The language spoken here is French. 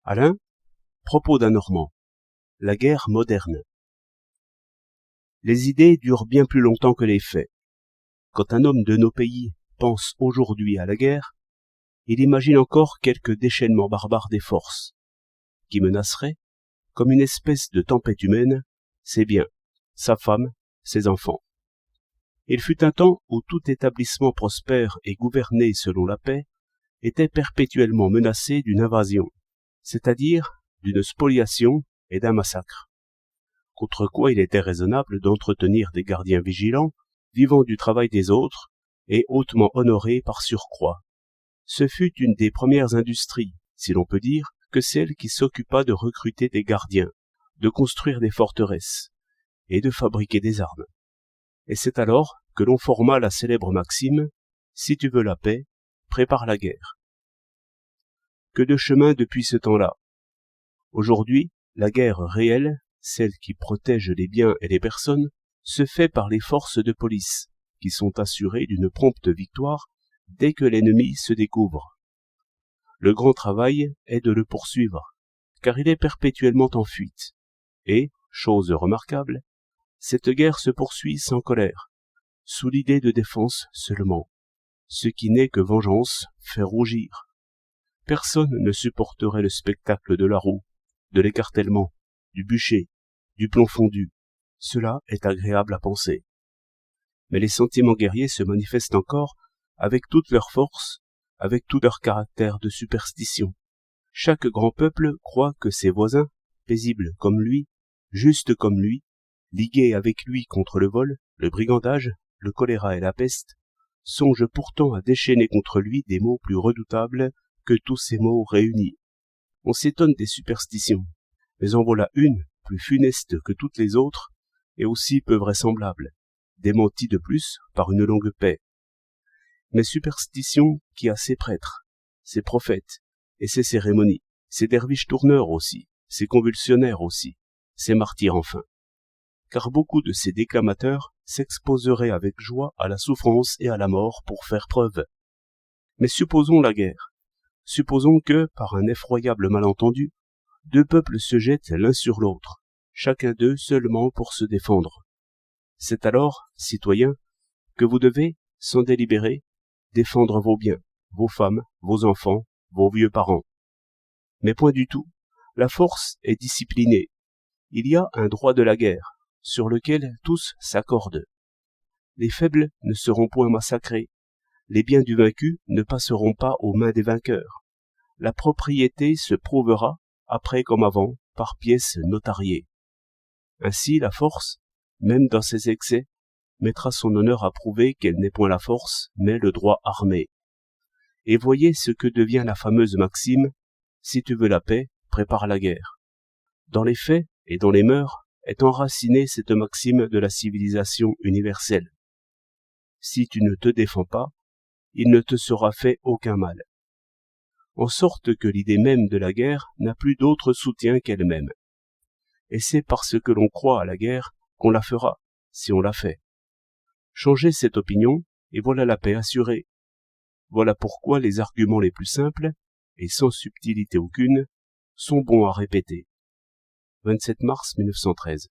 Alain, propos d'un Normand. La guerre moderne. Les idées durent bien plus longtemps que les faits. Quand un homme de nos pays pense aujourd'hui à la guerre, il imagine encore quelques déchaînements barbares des forces, qui menaceraient, comme une espèce de tempête humaine, ses biens, sa femme, ses enfants. Il fut un temps où tout établissement prospère et gouverné selon la paix était perpétuellement menacé d'une invasion, c'est-à-dire d'une spoliation et d'un massacre, contre quoi il était raisonnable d'entretenir des gardiens vigilants, vivant du travail des autres et hautement honorés par surcroît. Ce fut une des premières industries, si l'on peut dire, que celle qui s'occupa de recruter des gardiens, de construire des forteresses et de fabriquer des armes. Et c'est alors que l'on forma la célèbre maxime « Si tu veux la paix, prépare la guerre ». Que de chemin depuis ce temps-là. Aujourd'hui, la guerre réelle, celle qui protège les biens et les personnes, se fait par les forces de police, qui sont assurées d'une prompte victoire dès que l'ennemi se découvre. Le grand travail est de le poursuivre, car il est perpétuellement en fuite. Et, chose remarquable, cette guerre se poursuit sans colère, sous l'idée de défense seulement, ce qui n'est que vengeance fait rougir. Personne ne supporterait le spectacle de la roue, de l'écartèlement, du bûcher, du plomb fondu. Cela est agréable à penser. Mais les sentiments guerriers se manifestent encore avec toute leur force, avec tout leur caractère de superstition. Chaque grand peuple croit que ses voisins, paisibles comme lui, justes comme lui, ligués avec lui contre le vol, le brigandage, le choléra et la peste, songent pourtant à déchaîner contre lui des maux plus redoutables que tous ces maux réunis. On s'étonne des superstitions, mais en voilà une, plus funeste que toutes les autres, et aussi peu vraisemblable, démentie de plus par une longue paix. Mais superstition qui a ses prêtres, ses prophètes, et ses cérémonies, ses derviches tourneurs aussi, ses convulsionnaires aussi, ses martyrs enfin. Car beaucoup de ces déclamateurs s'exposeraient avec joie à la souffrance et à la mort pour faire preuve. Mais supposons la guerre. Supposons que, par un effroyable malentendu, deux peuples se jettent l'un sur l'autre, chacun d'eux seulement pour se défendre. C'est alors, citoyens, que vous devez, sans délibérer, défendre vos biens, vos femmes, vos enfants, vos vieux parents. Mais point du tout. La force est disciplinée. Il y a un droit de la guerre, sur lequel tous s'accordent. Les faibles ne seront point massacrés. Les biens du vaincu ne passeront pas aux mains des vainqueurs. La propriété se prouvera, après comme avant, par pièces notariées. Ainsi la force, même dans ses excès, mettra son honneur à prouver qu'elle n'est point la force, mais le droit armé. Et voyez ce que devient la fameuse maxime « Si tu veux la paix, prépare la guerre ». Dans les faits et dans les mœurs est enracinée cette maxime de la civilisation universelle. Si tu ne te défends pas, il ne te sera fait aucun mal. En sorte que l'idée même de la guerre n'a plus d'autre soutien qu'elle-même. Et c'est parce que l'on croit à la guerre qu'on la fera, si on la fait. Changez cette opinion, et voilà la paix assurée. Voilà pourquoi les arguments les plus simples, et sans subtilité aucune, sont bons à répéter. 27 mars 1913